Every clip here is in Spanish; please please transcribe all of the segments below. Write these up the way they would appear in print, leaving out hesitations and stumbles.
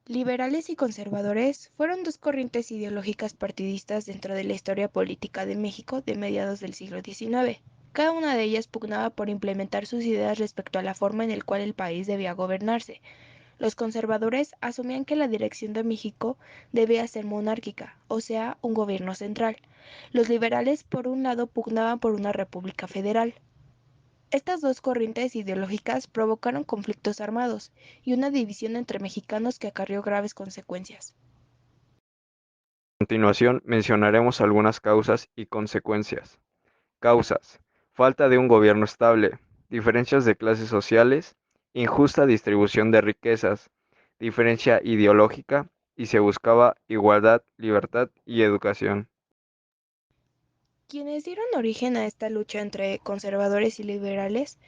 Liberales y conservadores fueron dos corrientes ideológicas partidistas dentro de la historia política de México de mediados del siglo XIX. Cada una de ellas pugnaba por implementar sus ideas respecto a la forma en la cual el país debía gobernarse. Los conservadores asumían que la dirección de México debía ser monárquica, o sea, un gobierno central. Los liberales, por un lado, pugnaban por una república federal. Estas dos corrientes ideológicas provocaron conflictos armados y una división entre mexicanos que acarreó graves consecuencias. A continuación mencionaremos algunas causas y consecuencias. Causas: falta de un gobierno estable, diferencias de clases sociales, injusta distribución de riquezas, diferencia ideológica y se buscaba igualdad, libertad y educación. Quienes dieron origen a esta lucha entre conservadores y liberales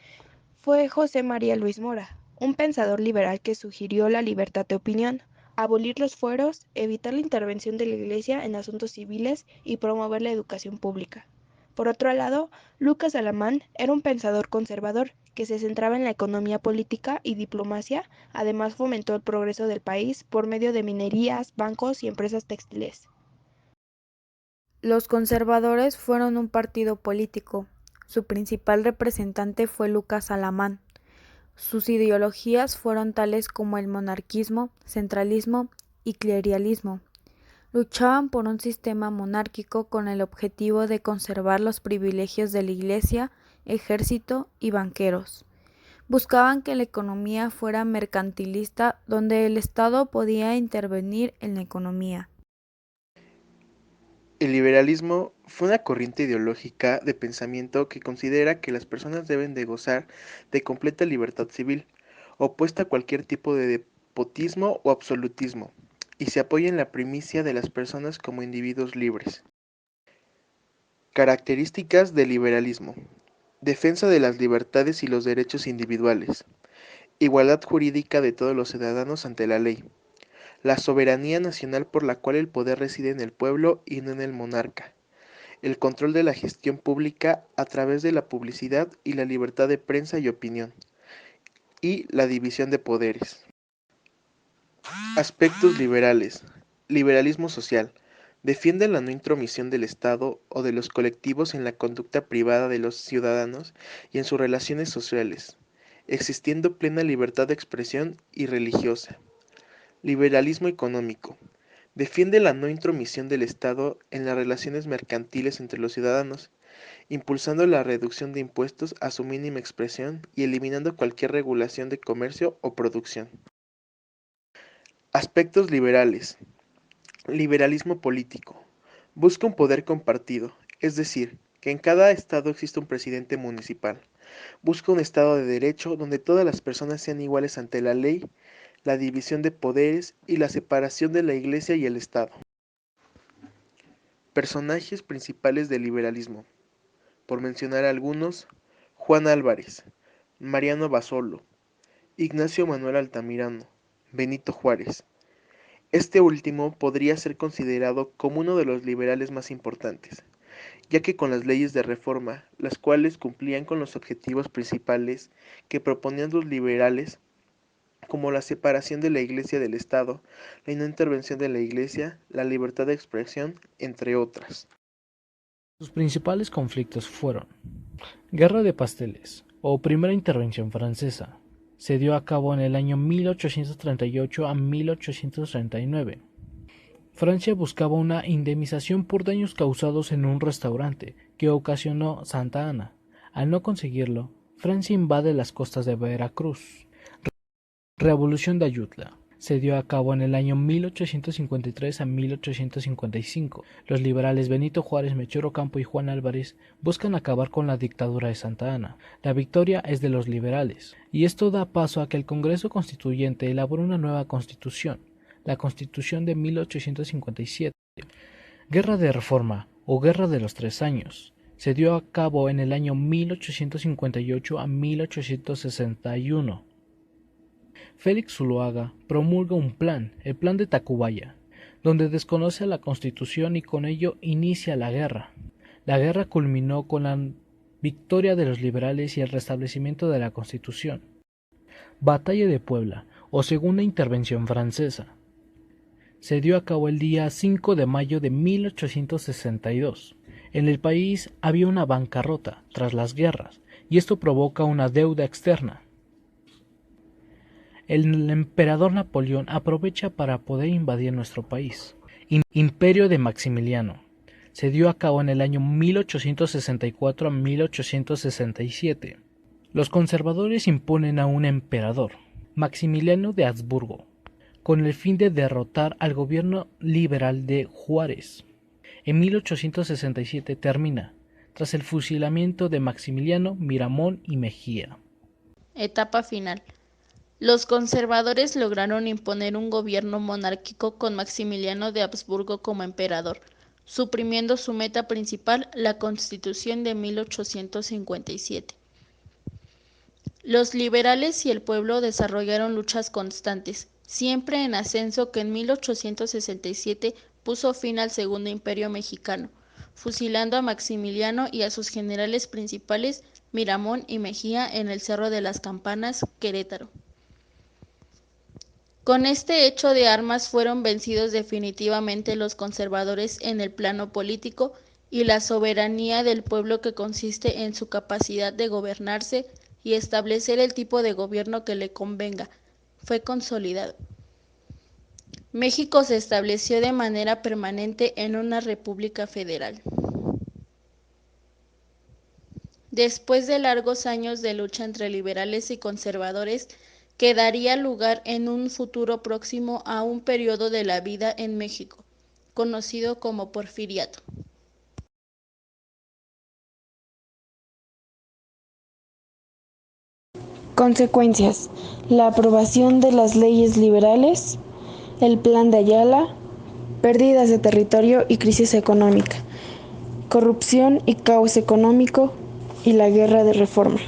fue José María Luis Mora, un pensador liberal que sugirió la libertad de opinión, abolir los fueros, evitar la intervención de la Iglesia en asuntos civiles y promover la educación pública. Por otro lado, Lucas Alamán era un pensador conservador que se centraba en la economía política y diplomacia, además fomentó el progreso del país por medio de minerías, bancos y empresas textiles. Los conservadores fueron un partido político. Su principal representante fue Lucas Alamán. Sus ideologías fueron tales como el monarquismo, centralismo y clerialismo. Luchaban por un sistema monárquico con el objetivo de conservar los privilegios de la Iglesia, ejército y banqueros. Buscaban que la economía fuera mercantilista, donde el Estado podía intervenir en la economía. El liberalismo fue una corriente ideológica de pensamiento que considera que las personas deben de gozar de completa libertad civil, opuesta a cualquier tipo de despotismo o absolutismo, y se apoya en la primicia de las personas como individuos libres. Características del liberalismo: defensa de las libertades y los derechos individuales, igualdad jurídica de todos los ciudadanos ante la ley, la soberanía nacional por la cual el poder reside en el pueblo y no en el monarca, el control de la gestión pública a través de la publicidad y la libertad de prensa y opinión, y la división de poderes. Aspectos liberales. Liberalismo social. Defiende la no intromisión del Estado o de los colectivos en la conducta privada de los ciudadanos y en sus relaciones sociales, existiendo plena libertad de expresión y religiosa. Liberalismo económico. Defiende la no intromisión del Estado en las relaciones mercantiles entre los ciudadanos, impulsando la reducción de impuestos a su mínima expresión y eliminando cualquier regulación de comercio o producción. Aspectos liberales. Liberalismo político. Busca un poder compartido, es decir, que en cada estado exista un presidente municipal. Busca un estado de derecho donde todas las personas sean iguales ante la ley, la división de poderes y la separación de la Iglesia y el Estado. Personajes principales del liberalismo. Por mencionar algunos: Juan Álvarez, Mariano Basolo, Ignacio Manuel Altamirano, Benito Juárez. Este último podría ser considerado como uno de los liberales más importantes, ya que con las leyes de reforma, las cuales cumplían con los objetivos principales que proponían los liberales, como la separación de la Iglesia del Estado, la no intervención de la Iglesia, la libertad de expresión, entre otras. Sus principales conflictos fueron: Guerra de Pasteles, o Primera Intervención Francesa. Se dio a cabo en el año 1838 a 1839. Francia buscaba una indemnización por daños causados en un restaurante que ocasionó Santa Ana. Al no conseguirlo, Francia invade las costas de Veracruz. Revolución de Ayutla. Se dio a cabo en el año 1853 a 1855. Los liberales Benito Juárez, Melchor Ocampo y Juan Álvarez buscan acabar con la dictadura de Santa Ana. La victoria es de los liberales, y esto da paso a que el Congreso Constituyente elabore una nueva constitución, la Constitución de 1857. Guerra de Reforma, o Guerra de los 3 Años. Se dio a cabo en el año 1858 a 1861. Félix Zuloaga promulga un plan, el Plan de Tacubaya, donde desconoce la Constitución y con ello inicia la guerra. La guerra culminó con la victoria de los liberales y el restablecimiento de la Constitución. Batalla de Puebla, o Segunda Intervención Francesa. se dio a cabo el día 5 de mayo de 1862. En el país había una bancarrota tras las guerras, y esto provoca una deuda externa. El emperador Napoleón aprovecha para poder invadir nuestro país. Imperio de Maximiliano. Se dio a cabo en el año 1864 a 1867. Los conservadores imponen a un emperador, Maximiliano de Habsburgo, con el fin de derrotar al gobierno liberal de Juárez. En 1867 termina, tras el fusilamiento de Maximiliano, Miramón y Mejía. Etapa final. Los conservadores lograron imponer un gobierno monárquico con Maximiliano de Habsburgo como emperador, suprimiendo su meta principal, la Constitución de 1857. Los liberales y el pueblo desarrollaron luchas constantes, siempre en ascenso, que en 1867 puso fin al Segundo Imperio Mexicano, fusilando a Maximiliano y a sus generales principales, Miramón y Mejía, en el Cerro de las Campanas, Querétaro. Con este hecho de armas fueron vencidos definitivamente los conservadores en el plano político, y la soberanía del pueblo, que consiste en su capacidad de gobernarse y establecer el tipo de gobierno que le convenga, fue consolidado. México se estableció de manera permanente en una república federal. Después de largos años de lucha entre liberales y conservadores, que daría lugar en un futuro próximo a un periodo de la vida en México, conocido como Porfiriato. Consecuencias: la aprobación de las leyes liberales, el Plan de Ayala, pérdidas de territorio y crisis económica, corrupción y caos económico, y la Guerra de Reforma.